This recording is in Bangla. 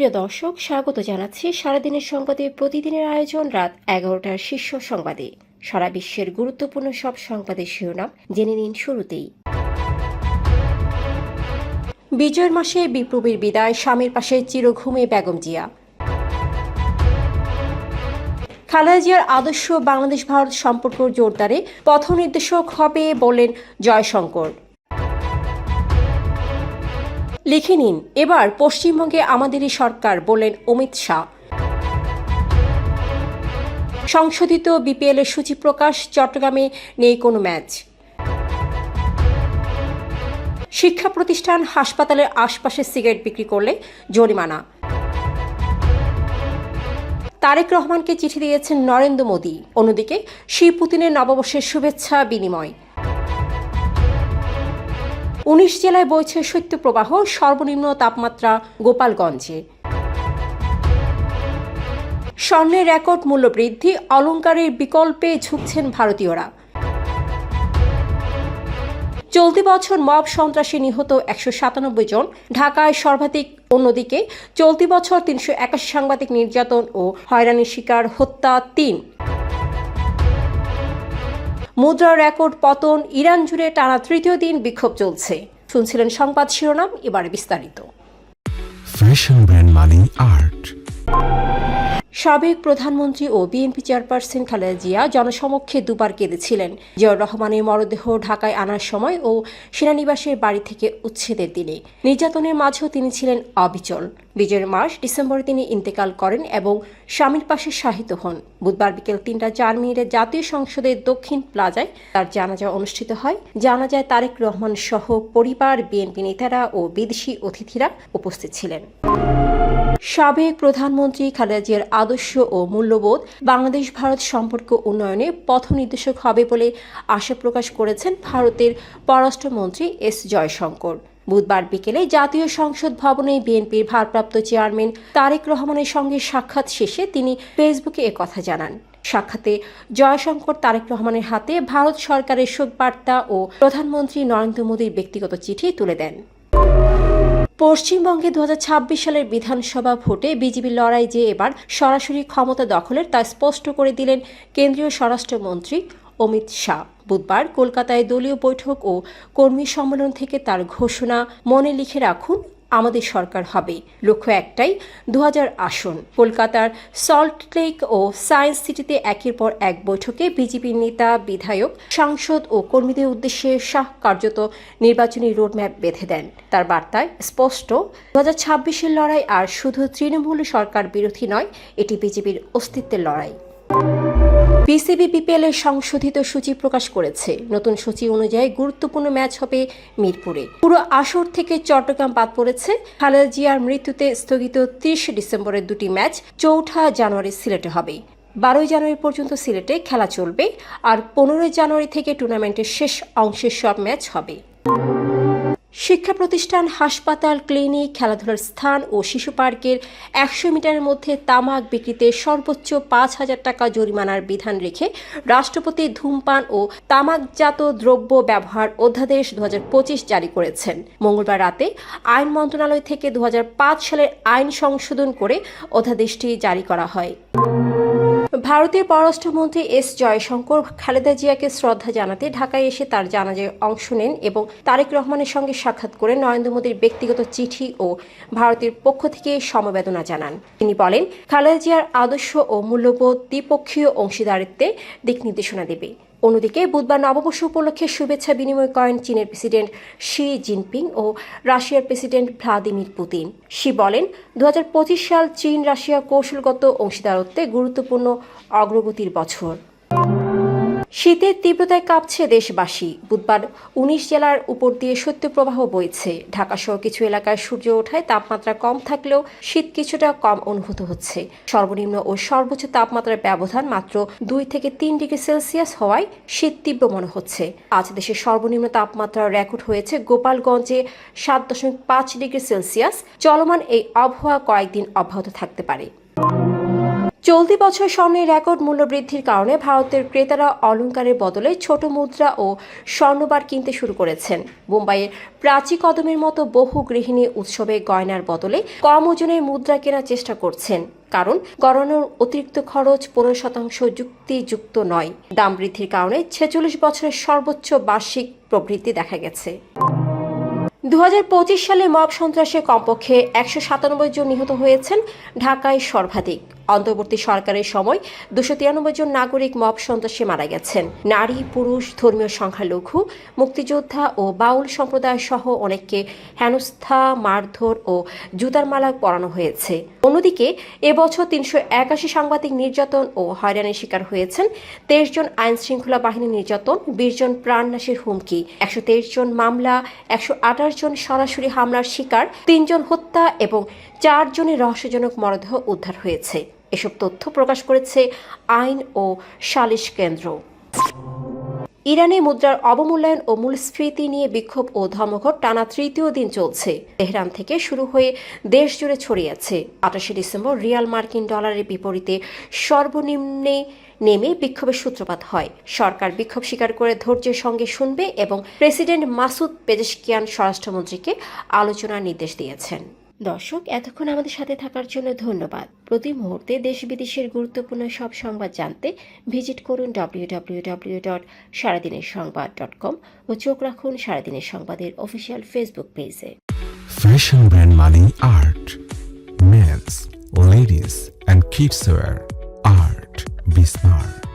প্রিয় দর্শক, স্বাগত জানাচ্ছি সারাদিনের সংবাদে প্রতিদিনের আয়োজন রাত 11টার শীর্ষ সংবাদে। সারা বিশ্বের গুরুত্বপূর্ণ সব সংবাদের শিরোনাম জেনে নিন শুরুতেই। বিজয়ের মাসে বিপ্লবীর বিদায়, স্বামীর পাশে চিরঘুমে বেগম জিয়া। খালেদা জিয়ার আদর্শ বাংলাদেশ ভারত সম্পর্ক জোরদারে পথ নির্দেশক হবে বললেন জয়শঙ্কর। লিখে নিন, এবার পশ্চিমবঙ্গে আমাদেরই সরকার বললেন অমিত শাহ। সংশোধিত বিপিএল এর সূচি প্রকাশ, চট্টগ্রামে নেই কোনো ম্যাচ। শিক্ষা প্রতিষ্ঠান, হাসপাতালের আশপাশে সিগারেট বিক্রি করলে জরিমানা। তারেক রহমানকে চিঠি দিয়েছেন নরেন্দ্র মোদী। অন্যদিকে শি পুতিনের নববর্ষের শুভেচ্ছা বিনিময়। 19 জেলায় বইছে শৈত্যপ্রবাহ, সর্বনিম্ন তাপমাত্রা গোপালগঞ্জে। স্বর্ণের রেকর্ড মূল্য বৃদ্ধি, অলংকারের বিকল্পে ঝুঁকছেন ভারতীয়রা। চলতি বছর মব সন্ত্রাসে নিহত 197 জন, ঢাকায় সর্বাধিক। অন্যদিকে চলতি বছর 381 সাংবাদিক নির্যাতন ও হয়রানির শিকার, হত্যা 3। মুদ্রার রেকর্ড পতন, ইরান জুড়ে টানা তৃতীয় দিন বিক্ষোভ চলছে। শুনছিলেন সংবাদ শিরোনাম, এবারে বিস্তারিত। ফ্যাশন ব্র্যান্ড মানে আর্ট। সাবেক প্রধানমন্ত্রী ও বিএনপি চেয়ারপারসন খালেদা জিয়া জনসমক্ষে দুবার কেঁদেছিলেন। জিয়াউর রহমানের মরদেহ ঢাকায় আনার সময় ও সেনানিবাসের বাড়ি থেকে উচ্ছেদের দিনে। নির্যাতনের মাঝেও তিনি ছিলেন অবিচল। বিজয়ের মাস ডিসেম্বরে তিনি ইন্তেকাল করেন এবং স্বামীর পাশে শায়িত হন। বুধবার বিকেল 3:04 জাতীয় সংসদের দক্ষিণ প্লাজায় তার জানাজা অনুষ্ঠিত হয়। জানাজায় তারেক রহমান সহ পরিবার, বিএনপি নেতারা ও বিদেশি অতিথিরা উপস্থিত ছিলেন। সাবেক প্রধানমন্ত্রী খালেদা জিয়ার আদর্শ ও মূল্যবোধ বাংলাদেশ ভারত সম্পর্ক উন্নয়নে পথ নির্দেশক হবে বলে আশা প্রকাশ করেছেন ভারতের পররাষ্ট্রমন্ত্রী এস জয়শঙ্কর। বুধবার বিকেলে জাতীয় সংসদ ভবনে বিএনপির ভারপ্রাপ্ত চেয়ারম্যান তারেক রহমানের সঙ্গে সাক্ষাৎ শেষে তিনি ফেসবুকে একথা জানান। সাক্ষাতে জয়শঙ্কর তারেক রহমানের হাতে ভারত সরকারের শোকবার্তা ও প্রধানমন্ত্রী নরেন্দ্র মোদীর ব্যক্তিগত চিঠি তুলে দেন। পশ্চিমবঙ্গে 2026 সালের বিধানসভা ভোটে বিজেপির লড়াই যে এবার সরাসরি ক্ষমতা দখলের, তা স্পষ্ট করে দিলেন কেন্দ্রীয় স্বরাষ্ট্রমন্ত্রী অমিত শাহ। বুধবার কলকাতায় দলীয় বৈঠক ও কর্মী সম্মেলন থেকে তার ঘোষণা, মনে লিখে রাখুন, আমাদের সরকার হবে, লক্ষ্য একটাই, 2000 আসন। কলকাতার সল্টলেক ও সায়েন্স সিটিতে একের পর এক বৈঠকে বিজেপির নেতা, বিধায়ক, সাংসদ ও কর্মীদের উদ্দেশ্যে শাহ কার্যত নির্বাচনী রোডম্যাপ বেঁধে দেন। তার বার্তায় স্পষ্ট, 2026-এর লড়াই আর শুধু তৃণমূল সরকার বিরোধী নয়, এটি বিজেপির অস্তিত্বের লড়াই। বিসিবি বিপিএল এর সংশোধিত সূচি প্রকাশ করেছে। নতুন সূচি অনুযায়ী গুরুত্বপূর্ণ ম্যাচ হবে মিরপুরে। পুরো আসর থেকে চট্টগ্রাম বাদ পড়েছে। খালেদা জিয়ার মৃত্যুতে স্থগিত 30 ডিসেম্বরের দুটি ম্যাচ 4 জানুয়ারি সিলেটে হবে। 12 জানুয়ারি পর্যন্ত সিলেটে খেলা চলবে, আর 15 জানুয়ারি থেকে টুর্নামেন্টের শেষ অংশের সব ম্যাচ হবে। শিক্ষা প্রতিষ্ঠান, হাসপাতাল, ক্লিনিক, খেলাধুলার স্থান ও শিশু পার্কের 100 মিটারের মধ্যে তামাক বিক্রিতে সর্বোচ্চ 5,000 টাকা জরিমানার বিধান রেখে রাষ্ট্রপতি ধূমপান ও তামাকজাত দ্রব্য ব্যবহার অধ্যাদেশ 2025 জারি করেছেন। মঙ্গলবার রাতে আইন মন্ত্রণালয় থেকে 2005 সালের আইন সংশোধন করে অধ্যাদেশটি জারি করা হয়। ভারতের পররাষ্ট্রমন্ত্রী এস জয়শঙ্কর খালেদা জিয়াকে শ্রদ্ধা জানাতে ঢাকায় এসে তার জানাজায় অংশ নেন এবং তারেক রহমানের সঙ্গে সাক্ষাৎ করে নরেন্দ্র মোদীর ব্যক্তিগত চিঠি ও ভারতের পক্ষ থেকে সমবেদনা জানান। তিনি বলেন, খালেদা জিয়ার আদর্শ ও মূল্যবোধ দ্বিপক্ষীয় অংশীদারিত্বে দিক নির্দেশনা দেবে। অন্যদিকে বুধবার নববর্ষ উপলক্ষে শুভেচ্ছা বিনিময় করেন চীনের প্রেসিডেন্ট শি জিনপিং ও রাশিয়ার প্রেসিডেন্ট ভ্লাদিমির পুতিন। শি বলেন, 2025 সাল চীন রাশিয়া কৌশলগত অংশীদারত্বে গুরুত্বপূর্ণ অগ্রগতির বছর। শীতের তীব্রতায় কাঁপছে দেশবাসী। বুধবার 19 জেলার উপর দিয়ে শৈত্যপ্রবাহ বইছে। ঢাকাসহ কিছু এলাকায় সূর্য ওঠায় তাপমাত্রা কম থাকলেও শীত কিছুটা কম অনুভূত হচ্ছে। সর্বনিম্ন ও সর্বোচ্চ তাপমাত্রার ব্যবধান মাত্র 2 থেকে 3 ডিগ্রি সেলসিয়াস হওয়ায় শীত তীব্র মনে হচ্ছে। আজ দেশের সর্বনিম্ন তাপমাত্রা রেকর্ড হয়েছে গোপালগঞ্জে 7.5 ডিগ্রি সেলসিয়াস। চলমান এই আবহাওয়া কয়েকদিন অব্যাহত থাকতে পারে। চলতি বছর স্বর্ণের রেকর্ড মূল্য বৃদ্ধির কারণে ভারতের ক্রেতারা অলংকারের বদলে ছোট মুদ্রা ও স্বর্ণবার কিনতে শুরু করেছেন। মুম্বাইয়ের প্রাচী কদমের মতো বহু গৃহিণী উৎসবে গয়নার বদলে কম ওজনের মুদ্রা কেনার চেষ্টা করছেন, কারণ গড়ানোর অতিরিক্ত খরচ 15% যুক্তিযুক্ত নয়। দাম বৃদ্ধির কারণে 46 বছরের সর্বোচ্চ বার্ষিক প্রবৃদ্ধি দেখা গেছে। 2025 সালে মব সন্ত্রাসে কমপক্ষে 197 জন নিহত হয়েছেন, ঢাকায় সর্বাধিক। অন্তর্বর্তী সরকারের সময় 293 জন নাগরিক মব সন্ত্রাসে মারা গেছেন। নারী, পুরুষ, ধর্মীয় সংখ্যালঘু, মুক্তিযোদ্ধা ও বাউল সম্প্রদায় সহ অনেককে হেনস্থা, মারধর ও জুতার মালা পরানো হয়েছে। অন্যদিকে এবছর 381 সাংবাদিক নির্যাতন ও হয়রানির শিকার হয়েছেন, 23 জন আইন শৃঙ্খলা বাহিনী নির্যাতন, 20 জন প্রাণনাশের হুমকি, 123 জন মামলা, 128 জন সরাসরি হামলার শিকার, 3 জন হত্যা এবং 4 জনের রহস্যজনক মরদেহ উদ্ধার হয়েছে। এসব তথ্য প্রকাশ করেছে আইন ও সালিশ কেন্দ্র। ইরানে মুদ্রার অবমূল্যায়ন ও মূল্যস্ফীতি নিয়ে বিক্ষোভ ও ধর্মঘট টানা তৃতীয় দিন চলছে। তেহরান থেকে শুরু হয়ে দেশ জুড়ে ছড়িয়েছে। 28 ডিসেম্বর রিয়াল মার্কিন ডলারের বিপরীতে সর্বনিম্নে নেমে বিক্ষোভের সূত্রপাত হয়। সরকার বিক্ষোভ স্বীকার করে ধৈর্যের সঙ্গে শুনবে এবং প্রেসিডেন্ট মাসুদ পেজেশকিয়ান স্বরাষ্ট্রমন্ত্রীকে আলোচনার নির্দেশ দিয়েছেন। দর্শক, এতক্ষণ আমাদের সাথে থাকার জন্য ধন্যবাদ। প্রতি মুহূর্তে দেশ বিদেশের গুরুত্বপূর্ণ সব সংবাদ জানতে ভিজিট করুন www.সারাদিনেরসংবাদ.com ও চোখ রাখুন সারাদিনের সংবাদের অফিসিয়াল ফেসবুক পেজে। Fashion brand money art. Men's, ladies and kids wear art. Be smart.